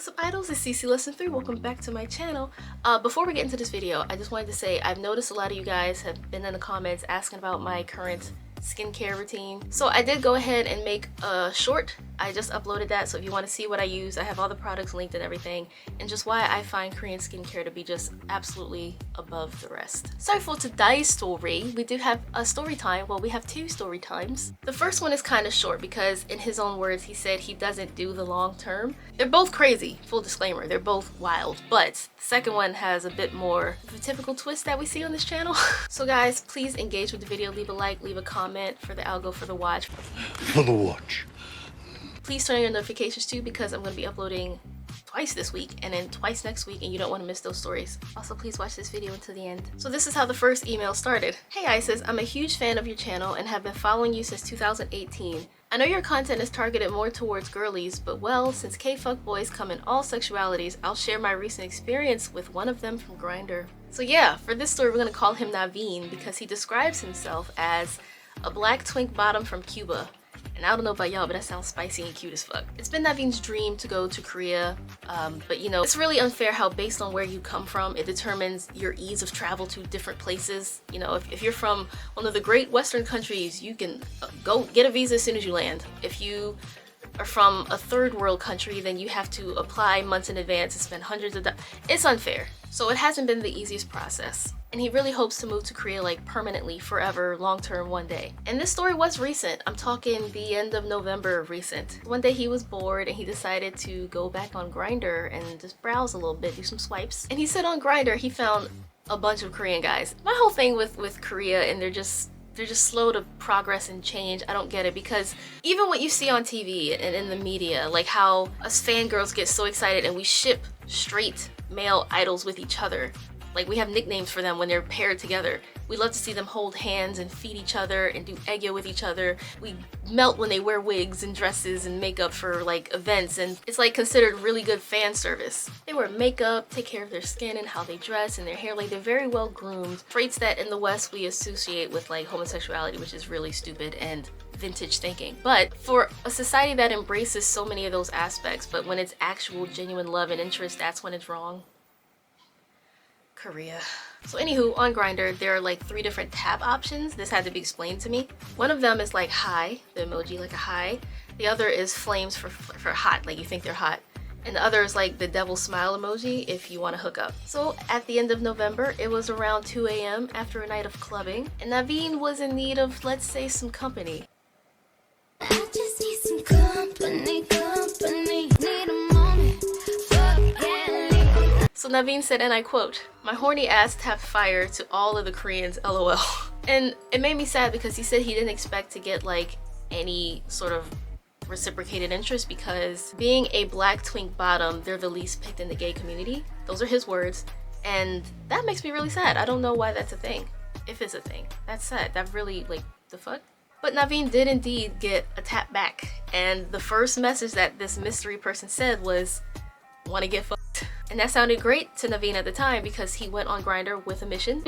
What's up, idols? It's CC Lesson 3. Welcome back to my channel. Before we get into this video, I just wanted to say I've noticed a lot of you guys have been in the comments asking about my current skincare routine. So I did go ahead and make a short. I just uploaded that, so if you want to see what I use, I have all the products linked and everything, and just why I find Korean skincare to be just absolutely above the rest. So for today's story, we do have a story time. Well, we have two story times. The first one is kind of short because in his own words, he said he doesn't do the long term. They're both crazy, full disclaimer, they're both wild, but the second one has a bit more of a typical twist that we see on this channel. So guys, please engage with the video, leave a like, leave a comment for the algo for the watch. For the watch. Please turn on your notifications too, because I'm going to be uploading twice this week and then twice next week, and you don't want to miss those stories. Also, please watch this video until the end. So this is how the first email started. Hey Isis, I'm a huge fan of your channel and have been following you since 2018. I know your content is targeted more towards girlies, but well, since K-fuck boys come in all sexualities, I'll share my recent experience with one of them from Grindr. So yeah, for this story we're going to call him Naveen because he describes himself as a black twink bottom from Cuba. And I don't know about y'all, but that sounds spicy and cute as fuck. It's been Naveen's dream to go to Korea, but you know, it's really unfair how based on where you come from, it determines your ease of travel to different places. You know, if you're from one of the great Western countries, you can go get a visa as soon as you land. If you are from a third world country, then you have to apply months in advance and spend hundreds of dollars. It's unfair. So it hasn't been the easiest process. And he really hopes to move to Korea like permanently, forever, long term, one day. And this story was recent. I'm talking the end of November recent. One day he was bored and he decided to go back on Grindr and just browse a little bit, do some swipes. And he said on Grindr he found a bunch of Korean guys. My whole thing with Korea, and they're just slow to progress and change. I don't get it, because even what you see on TV and in the media, like how us fangirls get so excited and we ship straight male idols with each other. Like, we have nicknames for them when they're paired together. We love to see them hold hands and feed each other and do egyo with each other. We melt when they wear wigs and dresses and makeup for like events, and it's like considered really good fan service. They wear makeup, take care of their skin and how they dress and their hair. Like, they're very well groomed. Traits that in the West we associate with like homosexuality, which is really stupid and vintage thinking. But for a society that embraces so many of those aspects, but when it's actual genuine love and interest, that's when it's wrong. Korea. So anywho, on Grindr, there are like 3 different tab options. This had to be explained to me. One of them is like hi, the emoji like a hi. The other is flames for hot, like you think they're hot. And the other is like the devil smile emoji if you want to hook up. So at the end of November, it was around 2 a.m. after a night of clubbing, and Naveen was in need of, let's say, some company. I just need some company, need a moment. So Naveen said, and I quote, "My horny ass tapped fire to all of the Koreans, lol." And it made me sad because he said he didn't expect to get like any sort of reciprocated interest, because being a black twink bottom, they're the least picked in the gay community. Those are his words. And that makes me really sad. I don't know why that's a thing. If it's a thing. That's sad. That really, like, the fuck? But Naveen did indeed get a tap back. And the first message that this mystery person said was, "Wanna get fucked?" And that sounded great to Naveen at the time because he went on Grindr with a mission.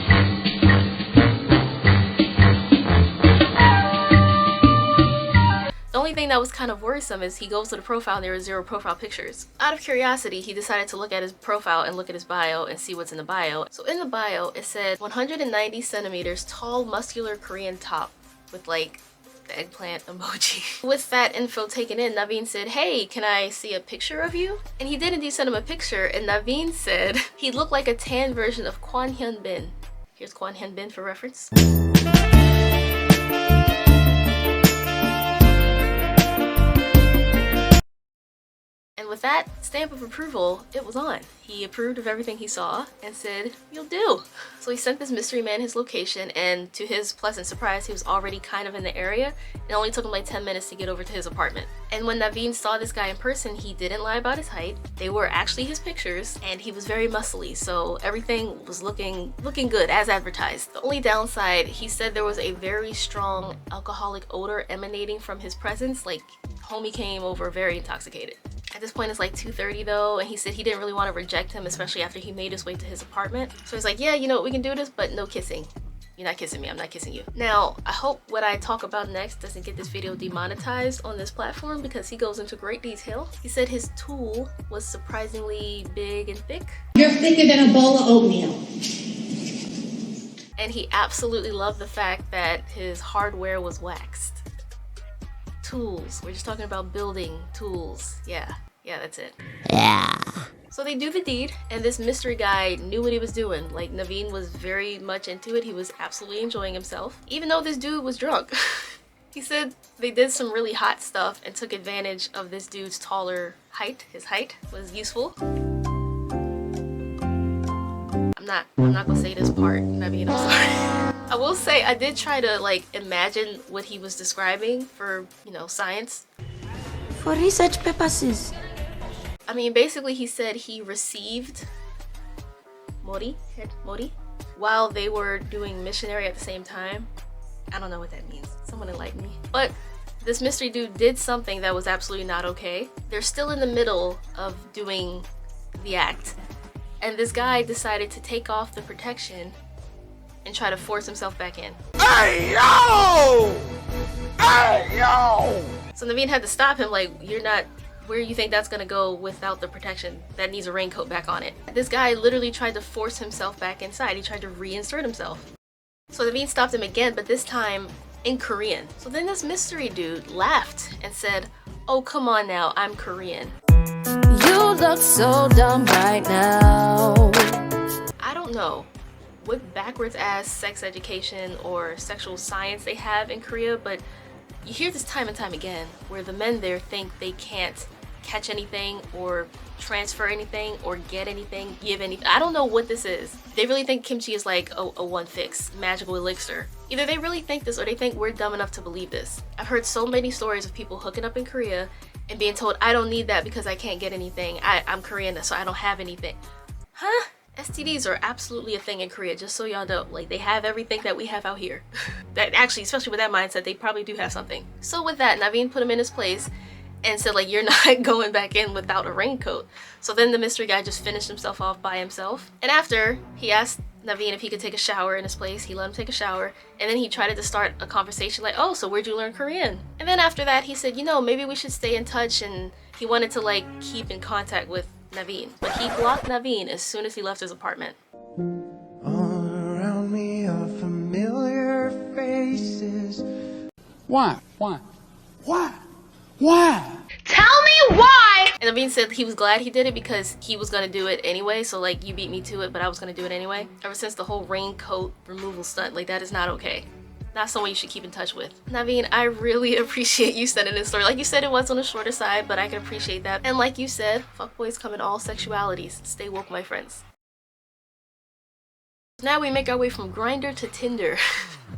The only thing that was kind of worrisome is he goes to the profile and there are 0 profile pictures. Out of curiosity, he decided to look at his profile and look at his bio and see what's in the bio. So in the bio, it said 190 centimeters tall, muscular Korean top with like the eggplant emoji. With that info taken in, Naveen said, "Hey, can I see a picture of you?" And he did indeed send him a picture, and Naveen said he looked like a tan version of Kwon Hyun Bin. Here's Kwon Hyun Bin for reference. And with that stamp of approval, it was on. He approved of everything he saw and said, "You'll do." So he sent this mystery man his location, and to his pleasant surprise, he was already kind of in the area. It only took him like 10 minutes to get over to his apartment. And when Naveen saw this guy in person, he didn't lie about his height. They were actually his pictures, and he was very muscly, so everything was looking good as advertised. The only downside, he said there was a very strong alcoholic odor emanating from his presence, like homie came over very intoxicated. At this point it's like 2:30 though, and he said he didn't really want to reject him, especially after he made his way to his apartment. So he's like, "Yeah, you know, we can do this, but no kissing. You're not kissing me, I'm not kissing you. Now, I hope what I talk about next doesn't get this video demonetized on this platform because he goes into great detail. He said his tool was surprisingly big and thick. You're thicker than a bowl of oatmeal. And he absolutely loved the fact that his hardware was waxed. Tools. We're just talking about building tools. Yeah, that's it. Yeah. So they do the deed, and this mystery guy knew what he was doing. Like, Naveen was very much into it. He was absolutely enjoying himself, even though this dude was drunk. He said they did some really hot stuff and took advantage of this dude's taller height. His height was useful. I'm not gonna say this part, Naveen, I'm sorry. I will say I did try to like imagine what he was describing for, you know, science. For research purposes. I mean, basically he said he received Mori while they were doing missionary at the same time. I don't know what that means. Someone enlighten me. But this mystery dude did something that was absolutely not okay. They're still in the middle of doing the act. And this guy decided to take off the protection and try to force himself back in. Hey, yo! Hey, yo! So Naveen had to stop him, like, you're not, where you think that's gonna go without the protection? That needs a raincoat back on it. This guy literally tried to force himself back inside. He tried to reinsert himself. So Naveen stopped him again, but this time in Korean. So then this mystery dude laughed and said, oh, come on now, I'm Korean. You look so dumb right now. I don't know what backwards ass sex education or sexual science they have in Korea, but you hear this time and time again where the men there think they can't catch anything or transfer anything or get anything, give anything. I don't know what this is. They really think kimchi is like a one fix, magical elixir. Either they really think this or they think we're dumb enough to believe this. I've heard so many stories of people hooking up in Korea and being told, I don't need that because I can't get anything. I'm Korean, so I don't have anything. Huh? STDs are absolutely a thing in Korea, just so y'all know. Like, they have everything that we have out here. That actually, especially with that mindset, they probably do have something. So with that, Naveen put him in his place and said, like, you're not going back in without a raincoat. So then the mystery guy just finished himself off by himself. And after, he asked Naveen if he could take a shower in his place. He let him take a shower. And then he tried to start a conversation like, oh, so where'd you learn Korean? And then after that, he said, you know, maybe we should stay in touch. And he wanted to, like, keep in contact with Naveen. But he blocked Naveen as soon as he left his apartment. All around me are familiar faces. Why? Tell me why! And Naveen said he was glad he did it because he was gonna do it anyway. So like, you beat me to it, but I was gonna do it anyway. Ever since the whole raincoat removal stunt, like, that is not okay. Not someone you should keep in touch with. Naveen, I really appreciate you sending this story. Like you said, it was on the shorter side, but I can appreciate that. And like you said, fuckboys come in all sexualities. Stay woke, my friends. Now we make our way from Grindr to Tinder.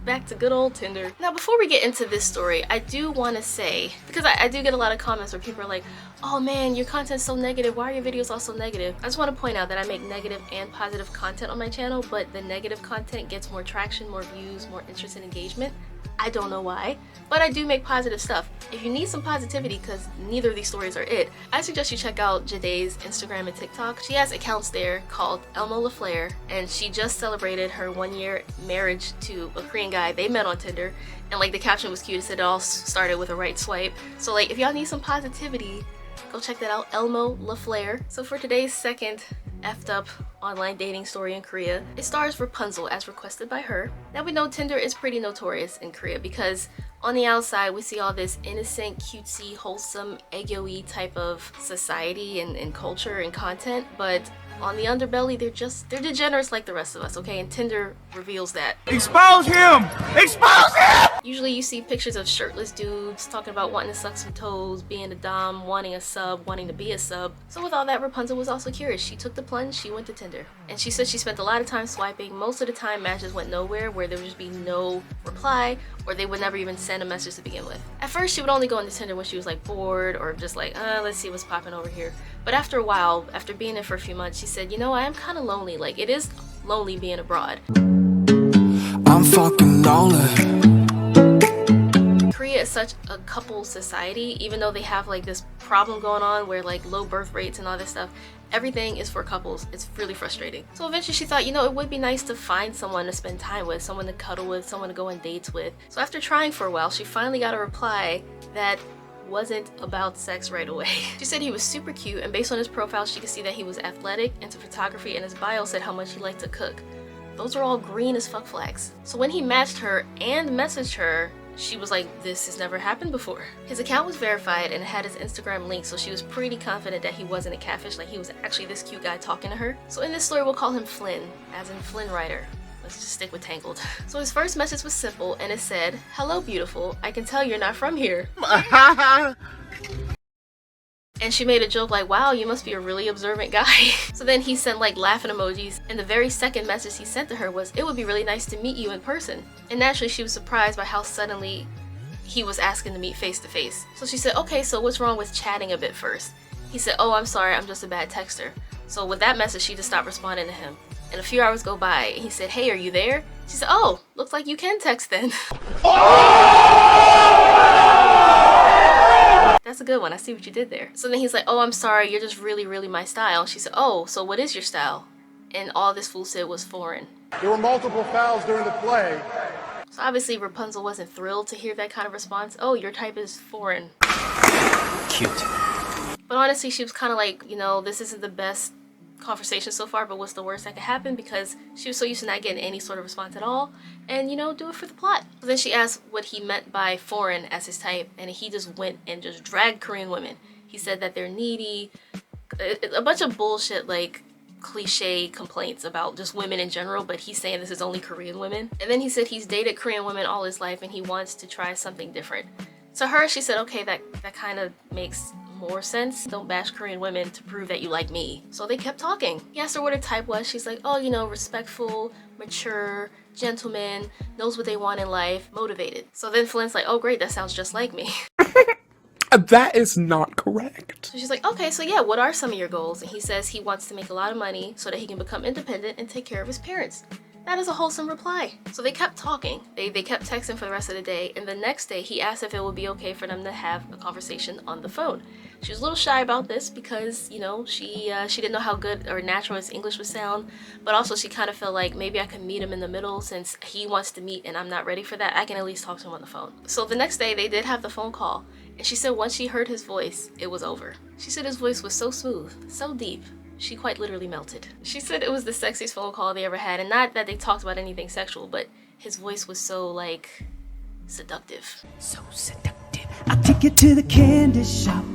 Back to good old Tinder. Now before we get into this story, I do want to say, because I do get a lot of comments where people are like, oh man, your content's so negative, why are your videos all so negative? I just want to point out that I make negative and positive content on my channel, but the negative content gets more traction, more views, more interest and engagement. I don't know why, but I do make positive stuff. If you need some positivity, because neither of these stories are it, I suggest you check out Jaday's Instagram and TikTok. She has accounts there called Elmo LaFleur, and she just celebrated her 1-year marriage to a Korean guy. They met on Tinder, and like the caption was cute. It said it all started with a right swipe. So like, if y'all need some positivity, go check that out, Elmo LaFleur. So for today's second effed up online dating story in Korea, it stars Rapunzel as requested by her. Now we know Tinder is pretty notorious in Korea because on the outside we see all this innocent, cutesy, wholesome, eggo-y type of society and culture and content, but on the underbelly they're degenerates like the rest of us, okay? And Tinder reveals that. Expose him! Expose him! Usually you see pictures of shirtless dudes talking about wanting to suck some toes, being a dom, wanting a sub, wanting to be a sub. So with all that, Rapunzel was also curious. She took the plunge, she went to Tinder. And she said she spent a lot of time swiping. Most of the time matches went nowhere, where there would just be no reply, or they would never even send a message to begin with. At first she would only go into Tinder when she was like bored or just like, let's see what's popping over here. But after a while, after being there for a few months, she said, you know, I am kind of lonely. Like, it is lonely being abroad. I'm fucking lonely. Korea Korea is such a couple society, even though they have like this problem going on where like low birth rates and all this stuff. Everything is for couples. It's really frustrating. So eventually she thought, you know, it would be nice to find someone to spend time with, someone to cuddle with, someone to go on dates with. So after trying for a while, she finally got a reply that wasn't about sex right away. She said he was super cute, and based on his profile, she could see that he was athletic, into photography, and his bio said how much he liked to cook. Those are all green as fuck flags. So when he matched her and messaged her, she was like, this has never happened before. His account was verified and it had his Instagram link, so she was pretty confident that he wasn't a catfish, like he was actually this cute guy talking to her. So in this story, we'll call him Flynn, as in Flynn Rider. Let's just stick with Tangled. So his first message was simple, and it said, "Hello, beautiful. I can tell you're not from here." And she made a joke like, wow, you must be a really observant guy. So then he sent like laughing emojis, and the very second message he sent to her was, "It would be really nice to meet you in person." And naturally she was surprised by how suddenly he was asking to meet face to face. So she said, okay, so what's wrong with chatting a bit first? He said, oh, I'm sorry, I'm just a bad texter. So with that message, she just stopped responding to him. And a few hours go by, and he said, hey, are you there? She said, oh, looks like you can text then. That's a good one. I see what you did there. So then he's like, oh, I'm sorry, you're just really, really my style. She said, oh, so what is your style? And all this fool said was foreign. There were multiple fouls during the play. So obviously Rapunzel wasn't thrilled to hear that kind of response. Oh, your type is foreign. Cute. But honestly, she was kind of like, you know, this isn't the best conversation so far, but what's the worst that could happen? Because she was so used to not getting any sort of response at all, and you know, do it for the plot. So then she asked what he meant by foreign as his type, and he just went and just dragged Korean women. He said that they're needy, a bunch of bullshit like cliche complaints about just women in general, but he's saying this is only Korean women. And then he said he's dated Korean women all his life and he wants to try something different. To her, she said, okay, that kind of makes more sense. Don't bash Korean women to prove that you like me. So they kept talking. He asked her what her type was. She's like, oh, you know, respectful, mature, gentleman, knows what they want in life, motivated. So then Flynn's like, oh great, that sounds just like me. That is not correct. So she's like, okay, so yeah, what are some of your goals? And he says he wants to make a lot of money so that he can become independent and take care of his parents. That is a wholesome reply. So they kept talking. They kept texting for the rest of the day, and the next day he asked if it would be okay for them to have a conversation on the phone. She was a little shy about this because, you know, she didn't know how good or natural his English would sound, but also she kind of felt like maybe I could meet him in the middle since he wants to meet and I'm not ready for that. I can at least talk to him on the phone. So the next day they did have the phone call, and she said once she heard his voice, it was over. She said his voice was so smooth, so deep. She quite literally melted. She said it was the sexiest phone call they ever had, and not that they talked about anything sexual, but his voice was so, like, seductive. So seductive. I'll take you to the candy shop.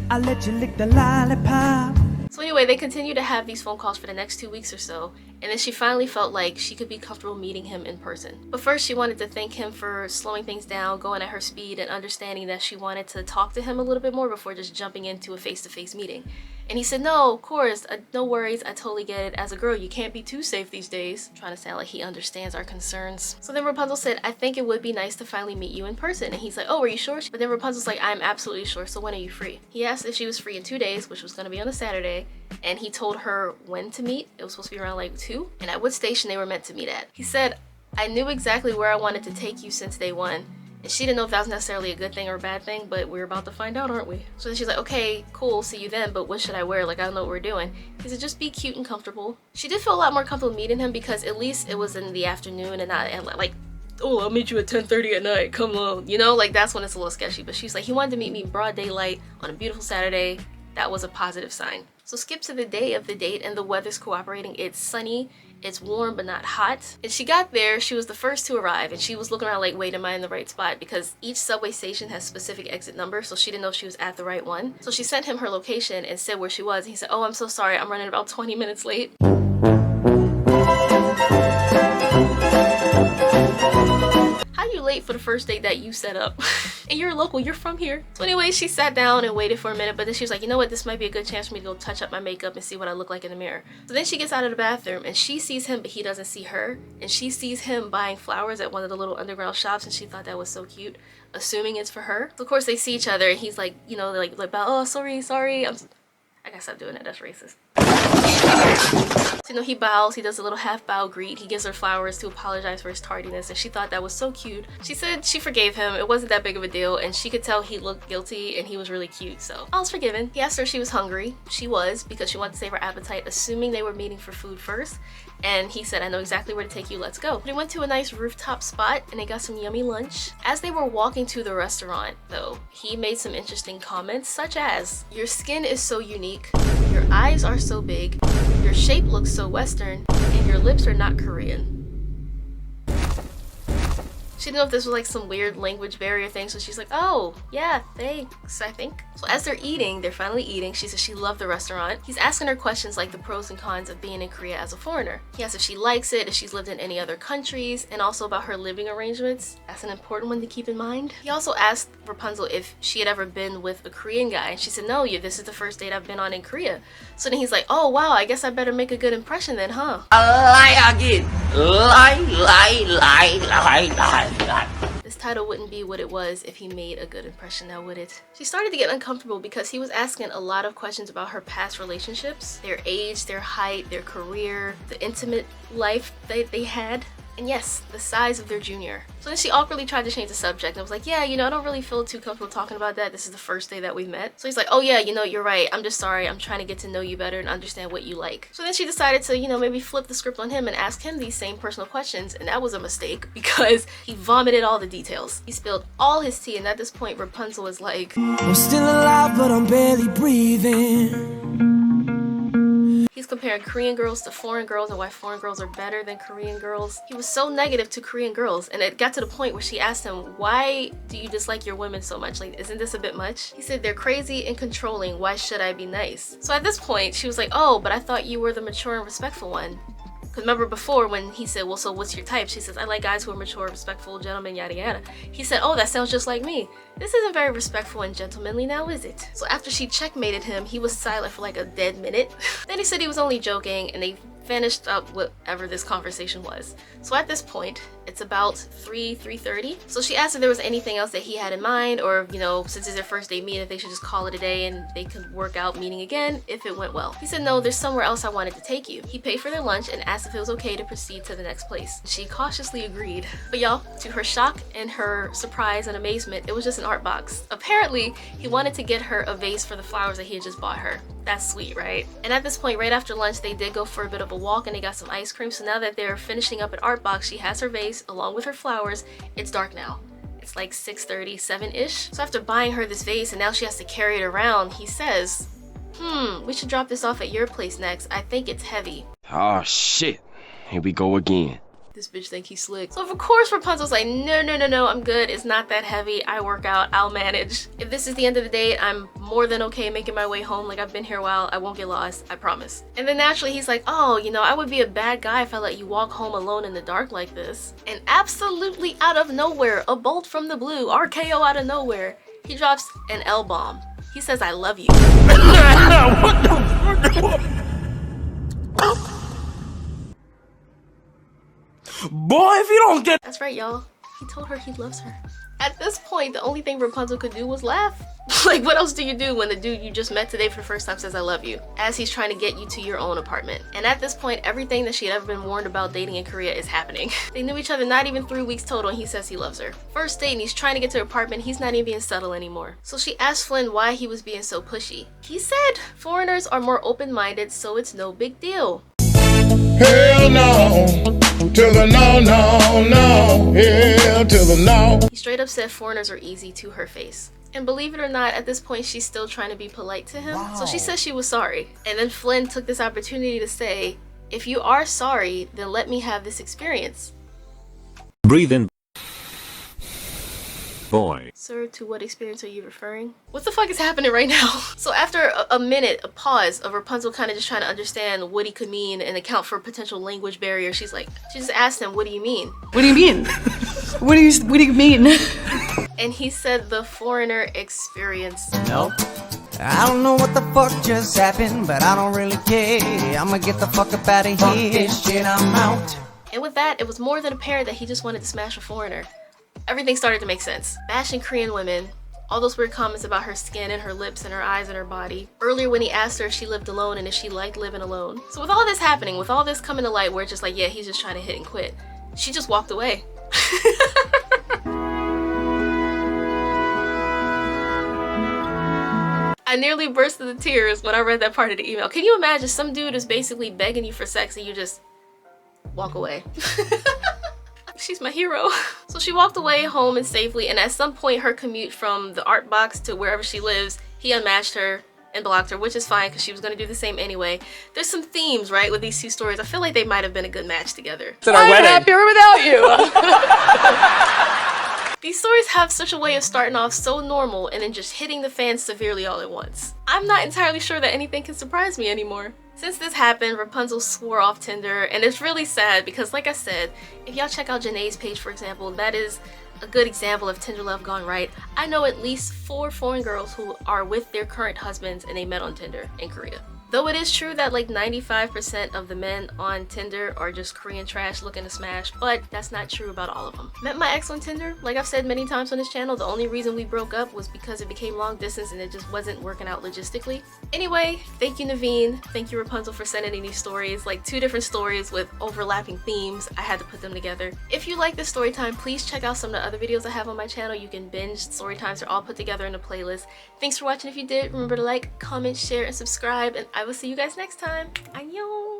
I'll let you lick the lollipop. So anyway, they continued to have these phone calls for the next 2 weeks or so, and then she finally felt like she could be comfortable meeting him in person. But first she wanted to thank him for slowing things down, going at her speed, and understanding that she wanted to talk to him a little bit more before just jumping into a face-to-face meeting. And he said, no, of course, no worries, I totally get it. As a girl, you can't be too safe these days. Trying to sound like he understands our concerns. So then Rapunzel said, I think it would be nice to finally meet you in person. And he's like, oh, are you sure? But then Rapunzel's like, I'm absolutely sure, so when are you free? He asked if she was free in 2 days, which was gonna be on a Saturday, and he told her when to meet. It was supposed to be around like 2, and at what station they were meant to meet at. He said, I knew exactly where I wanted to take you since day one. And she didn't know if that was necessarily a good thing or a bad thing, but we're about to find out, aren't we? So then she's like, okay, cool, see you then, but what should I wear? Like, I don't know what we're doing. He said, just be cute and comfortable. She did feel a lot more comfortable meeting him because at least it was in the afternoon and not like, oh, I'll meet you at 10:30 at night, come on. You know, like that's when it's a little sketchy. But she's like, he wanted to meet me in broad daylight on a beautiful Saturday. That was a positive sign. So skip to the day of the date and the weather's cooperating. It's sunny. It's warm but not hot. And she got there, she was the first to arrive, and she was looking around like, wait, am I in the right spot? Because each subway station has specific exit numbers, so she didn't know if she was at the right one. So she sent him her location and said where she was. And he said, oh, I'm so sorry, I'm running about 20 minutes late. How you late for the first date that you set up? And you're local, you're from here. So anyway, she sat down and waited for a minute, but then she was like, you know what, this might be a good chance for me to go touch up my makeup and see what I look like in the mirror. So then she gets out of the bathroom and she sees him, but he doesn't see her. And she sees him buying flowers at one of the little underground shops, and she thought that was so cute, assuming it's for her. So of course they see each other and he's like, you know, like oh, sorry, I gotta stop doing it, that's racist. So, he bows, he does a little half bow greet, he gives her flowers to apologize for his tardiness, and she thought that was so cute. She said she forgave him, it wasn't that big of a deal, and she could tell he looked guilty and he was really cute, so all was forgiven. He asked her if she was hungry. She was, because she wanted to save her appetite, assuming they were meeting for food first. And he said, I know exactly where to take you, let's go. They went to a nice rooftop spot and they got some yummy lunch. As they were walking to the restaurant, though, he made some interesting comments, such as, your skin is so unique, your eyes are so big, your shape looks so Western, and your lips are not Korean. She didn't know if this was like some weird language barrier thing, so she's like, oh, yeah, thanks, I think. So as they're finally eating, she says she loved the restaurant. He's asking her questions like the pros and cons of being in Korea as a foreigner. He asks if she likes it, if she's lived in any other countries, and also about her living arrangements. That's an important one to keep in mind. He also asked Rapunzel if she had ever been with a Korean guy, and she said, no, this is the first date I've been on in Korea. So then he's like, oh, wow, I guess I better make a good impression then, huh? Lie again. Lie. This title wouldn't be what it was if he made a good impression, now would it? She started to get uncomfortable because he was asking a lot of questions about her past relationships, their age, their height, their career, the intimate life they had, and yes, the size of their junior. So then she awkwardly tried to change the subject and was like, yeah, I don't really feel too comfortable talking about that. This is the first day that we've met. So he's like, oh yeah, you're right. I'm just sorry. I'm trying to get to know you better and understand what you like. So then she decided to, maybe flip the script on him and ask him these same personal questions. And that was a mistake because he vomited all the details. He spilled all his tea, and at this point, Rapunzel was like, I'm still alive, but I'm barely breathing. he's comparing Korean girls to foreign girls and why foreign girls are better than Korean girls. He was so negative to Korean girls, and it got to the point where she asked him, why do you dislike your women so much? Like, isn't this a bit much? He said, they're crazy and controlling. Why should I be nice? So at this point, she was like, oh, but I thought you were the mature and respectful one. Because remember before when he said, well, so what's your type? She says, I like guys who are mature, respectful, gentlemen, yada yada. He said, oh, that sounds just like me. This isn't very respectful and gentlemanly now, is it? So after she checkmated him, he was silent for like a dead minute. Then he said he was only joking, and they finished up whatever this conversation was. So at this point, it's about 3:30. So she asked if there was anything else that he had in mind, or since it's their first day meeting, if they should just call it a day and they could work out meeting again if it went well. He said, no, there's somewhere else I wanted to take you. He paid for their lunch and asked if it was okay to proceed to the next place. She cautiously agreed. But y'all, to her shock and her surprise and amazement, it was just an art box. Apparently, he wanted to get her a vase for the flowers that he had just bought her. That's sweet, right? And at this point, right after lunch, they did go for a bit of a walk and they got some ice cream. So now that they're finishing up an art box, she has her vase along with her flowers. It's dark now. It's like 6:30, 7-ish. So after buying her this vase and now she has to carry it around, he says, we should drop this off at your place next. I think it's heavy. Oh shit. Here we go again. This bitch think he's slick. So of course Rapunzel's like, no, I'm good. It's not that heavy. I work out. I'll manage. If this is the end of the date, I'm more than okay making my way home. Like, I've been here a while. I won't get lost. I promise. And then naturally he's like, oh, I would be a bad guy if I let you walk home alone in the dark like this. And absolutely out of nowhere, a bolt from the blue, RKO out of nowhere, he drops an L-bomb. He says, I love you. Boy, if you don't get... That's right, y'all. He told her he loves her. At this point, the only thing Rapunzel could do was laugh. Like, what else do you do when the dude you just met today for the first time says I love you? As he's trying to get you to your own apartment. And at this point, everything that she had ever been warned about dating in Korea is happening. They knew each other not even 3 weeks total, and he says he loves her. First date, and he's trying to get to her apartment. He's not even being subtle anymore. So she asked Flynn why he was being so pushy. He said foreigners are more open-minded, so it's no big deal. Hell no. To the no, hell to the no. He straight up said foreigners are easy to her face. And believe it or not, at this point, she's still trying to be polite to him. Wow. So she says she was sorry. And then Flynn took this opportunity to say, if you are sorry, then let me have this experience. Breathe in. Boy. Sir, to what experience are you referring? What the fuck is happening right now? So after a minute, a pause of Rapunzel kind of just trying to understand what he could mean and account for a potential language barrier, she just asked him, what do you mean? What do you mean? What do you mean? And he said the foreigner experience. No. I don't know what the fuck just happened, but I don't really care. I'ma get the fuck up out of here. This shit, I'm out. And with that, it was more than apparent that he just wanted to smash a foreigner. Everything started to make sense. Bashing Korean women, All those weird comments about her skin and her lips and her eyes and her body. Earlier when he asked her if she lived alone and if she liked living alone. So with all this happening, with all this coming to light where it's just like, yeah, he's just trying to hit and quit, she just walked away. I nearly burst into tears when I read that part of the email. Can you imagine some dude is basically begging you for sex and you just walk away? She's my hero. So she walked away home and safely, and at some point her commute from the art box to wherever she lives, he unmatched her and blocked her, which is fine because she was going to do the same anyway. There's some themes, right, with these two stories. I feel like they might have been a good match together. I'm happier without you. These stories have such a way of starting off so normal and then just hitting the fan severely all at once. I'm not entirely sure that anything can surprise me anymore. Since this happened, Rapunzel swore off Tinder, and it's really sad because, like I said, if y'all check out Janae's page, for example, that is a good example of Tinder love gone right. I know at least 4 foreign girls who are with their current husbands and they met on Tinder in Korea. Though it is true that like 95% of the men on Tinder are just Korean trash looking to smash, but that's not true about all of them. Met my ex on Tinder. Like I've said many times on this channel, the only reason we broke up was because it became long distance and it just wasn't working out logistically. Anyway, thank you Naveen, thank you Rapunzel for sending in these stories, like 2 different stories with overlapping themes. I had to put them together. If you like this story time, please check out some of the other videos I have on my channel. You can binge story times, they're all put together in a playlist. Thanks for watching. If you did, remember to like, comment, share, and subscribe, and I will see you guys next time. Annyeong!